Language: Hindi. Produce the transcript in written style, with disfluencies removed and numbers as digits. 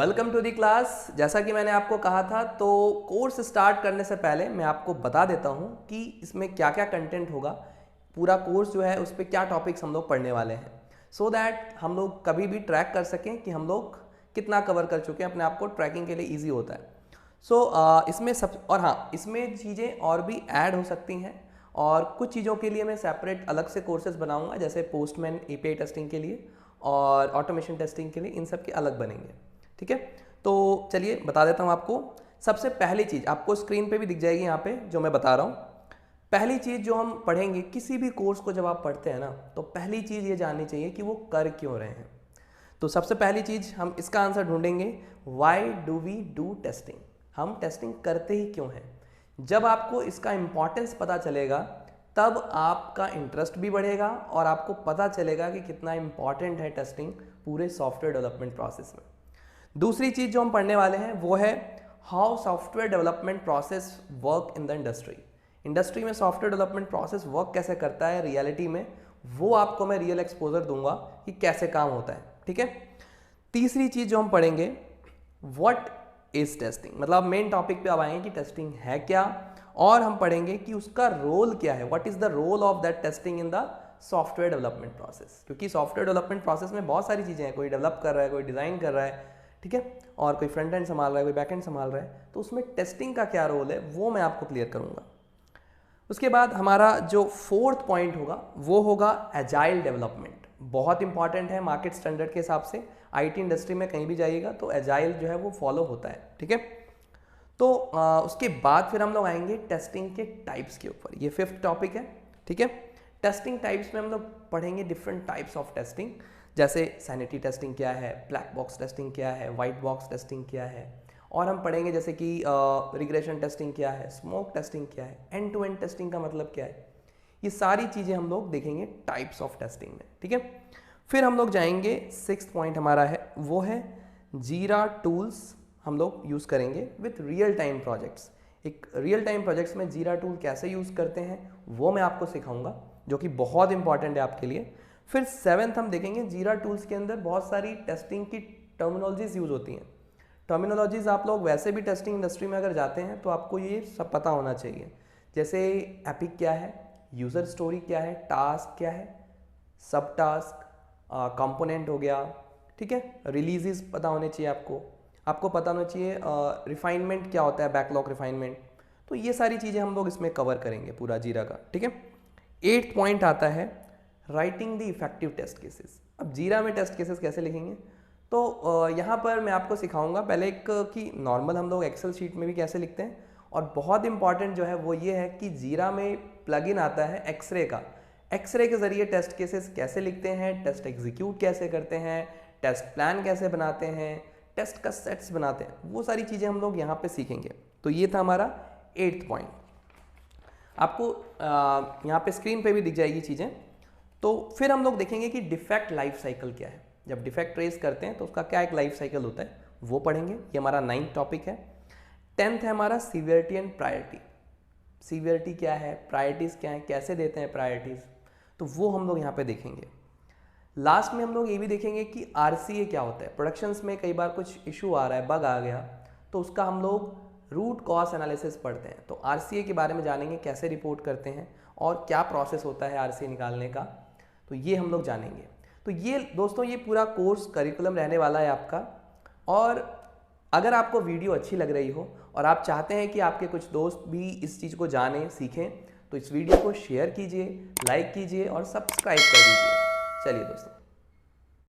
Welcome to the class. जैसा कि मैंने आपको कहा था, तो कोर्स स्टार्ट करने से पहले मैं आपको बता देता हूं कि इसमें क्या क्या कंटेंट होगा। पूरा कोर्स जो है उस पर क्या टॉपिक्स हम लोग पढ़ने वाले हैं, सो दैट हम लोग कभी भी ट्रैक कर सकें कि हम लोग कितना कवर कर चुके हैं। अपने आप को ट्रैकिंग के लिए ईजी होता है। इसमें सब, और हाँ, इसमें चीज़ें और भी ऐड हो सकती हैं और कुछ चीज़ों के लिए मैं सेपरेट अलग से कोर्सेज बनाऊंगा, जैसे पोस्टमैन एपीआई टेस्टिंग के लिए और ऑटोमेशन टेस्टिंग के लिए, इन सब के अलग बनेंगे। ठीक है, तो चलिए बता देता हूँ आपको। सबसे पहली चीज़ आपको स्क्रीन पे भी दिख जाएगी यहाँ पे जो मैं बता रहा हूँ। पहली चीज़ जो हम पढ़ेंगे, किसी भी कोर्स को जब आप पढ़ते हैं ना, तो पहली चीज़ ये जाननी चाहिए कि वो कर क्यों रहे हैं। तो सबसे पहली चीज़ हम इसका आंसर ढूंढेंगे, why do we do testing. हम टेस्टिंग करते ही क्यों हैं। जब आपको इसका इंपॉर्टेंस पता चलेगा तब आपका इंटरेस्ट भी बढ़ेगा और आपको पता चलेगा कि कितना इंपॉर्टेंट है टेस्टिंग पूरे सॉफ्टवेयर डेवलपमेंट प्रोसेस में। दूसरी चीज़ जो हम पढ़ने वाले हैं वो है how software development process work in the industry. Industry में सॉफ्टवेयर डेवलपमेंट प्रोसेस वर्क कैसे करता है रियलिटी में, वो आपको मैं रियल एक्सपोजर दूंगा कि कैसे काम होता है। ठीक है, तीसरी चीज़ जो हम पढ़ेंगे, व्हाट इज टेस्टिंग। मतलब मेन टॉपिक पे अब आएंगे कि टेस्टिंग है क्या, और हम पढ़ेंगे कि उसका रोल क्या है, what is the role of that testing in the software development process. क्योंकि सॉफ्टवेयर डेवलपमेंट प्रोसेस में बहुत सारी चीज़ें हैं, कोई डेवलप कर रहा है, कोई डिज़ाइन कर रहा है, ठीक है, और कोई फ्रंट एंड संभाल रहा है, कोई बैक एंड संभाल रहा है, तो उसमें टेस्टिंग का क्या रोल है वो मैं आपको क्लियर करूंगा। उसके बाद हमारा जो फोर्थ पॉइंट होगा वो होगा एजाइल डेवलपमेंट। बहुत इंपॉर्टेंट है मार्केट स्टैंडर्ड के हिसाब से। आईटी इंडस्ट्री में कहीं भी जाइएगा तो एजाइल जो है वो फॉलो होता है। ठीक है, तो उसके बाद फिर हम लोग आएंगे टेस्टिंग के टाइप्स के ऊपर। ये फिफ्थ टॉपिक है। ठीक है, टेस्टिंग टाइप्स में हम लोग पढ़ेंगे डिफरेंट टाइप्स ऑफ टेस्टिंग, जैसे सैनिटी टेस्टिंग क्या है, ब्लैक बॉक्स टेस्टिंग क्या है, वाइट बॉक्स टेस्टिंग क्या है, और हम पढ़ेंगे जैसे कि रिग्रेशन टेस्टिंग क्या है, स्मोक टेस्टिंग क्या है, एंड टू एंड टेस्टिंग का मतलब क्या है। ये सारी चीज़ें हम लोग देखेंगे टाइप्स ऑफ टेस्टिंग में। ठीक है, फिर हम लोग जाएंगे, सिक्स्थ पॉइंट हमारा है वो है जीरा टूल्स हम लोग यूज़ करेंगे विथ रियल टाइम प्रोजेक्ट्स। एक रियल टाइम प्रोजेक्ट्स में जीरा टूल कैसे यूज़ करते हैं वो मैं आपको सिखाऊंगा, जो कि बहुत इंपॉर्टेंट है आपके लिए। फिर सेवेंथ हम देखेंगे, जीरा टूल्स के अंदर बहुत सारी टेस्टिंग की टर्मिनोलॉजीज यूज़ होती हैं। टर्मिनोलॉजीज आप लोग वैसे भी टेस्टिंग इंडस्ट्री में अगर जाते हैं तो आपको ये सब पता होना चाहिए, जैसे एपिक क्या है, यूज़र स्टोरी क्या है, टास्क क्या है, सब टास्क, कंपोनेंट हो गया, ठीक है, रिलीजेस पता होने चाहिए आपको पता होना चाहिए रिफाइनमेंट क्या होता है, बैकलॉग रिफाइनमेंट। तो ये सारी चीज़ें हम लोग इसमें कवर करेंगे पूरा जीरा का। ठीक है, एट्थ पॉइंट आता है writing the effective test cases. अब जीरा में टेस्ट केसेस कैसे लिखेंगे, तो यहाँ पर मैं आपको सिखाऊंगा पहले एक कि नॉर्मल हम लोग एक्सेल शीट में भी कैसे लिखते हैं, और बहुत इंपॉर्टेंट जो है वो ये है कि जीरा में प्लगइन आता है एक्सरे का। एक्सरे के जरिए टेस्ट केसेस कैसे लिखते हैं, टेस्ट एग्जीक्यूट कैसे करते हैं, टेस्ट प्लान कैसे बनाते हैं, टेस्ट का सेट्स बनाते हैं, वो सारी चीज़ें हम लोग यहाँ पे सीखेंगे। तो ये था हमारा एट्थ पॉइंट। आपको यहाँ पे स्क्रीन पे भी दिख जाएगी चीज़ें। तो फिर हम लोग देखेंगे कि डिफेक्ट लाइफ साइकिल क्या है। जब डिफेक्ट ट्रेस करते हैं तो उसका क्या एक लाइफ साइकिल होता है वो पढ़ेंगे। ये हमारा 9th टॉपिक है। 10th है हमारा सीवियरिटी एंड प्रायोरिटी। सीवियरिटी क्या है, प्रायोरिटीज़ क्या है, कैसे देते हैं प्रायोरिटीज़, तो वो हम लोग यहाँ पे देखेंगे। लास्ट में हम लोग ये भी देखेंगे कि RCA क्या होता है। प्रोडक्शंस में कई बार कुछ इशू आ रहा है, बग आ गया, तो उसका हम लोग रूट कॉज एनालिसिस पढ़ते हैं। तो RCA के बारे में जानेंगे, कैसे रिपोर्ट करते हैं और क्या प्रोसेस होता है RCA निकालने का, तो ये हम लोग जानेंगे। तो ये दोस्तों, ये पूरा कोर्स करिकुलम रहने वाला है आपका। और अगर आपको वीडियो अच्छी लग रही हो और आप चाहते हैं कि आपके कुछ दोस्त भी इस चीज़ को जानें, सीखें, तो इस वीडियो को शेयर कीजिए, लाइक कीजिए और सब्सक्राइब कर दीजिए। चलिए दोस्तों।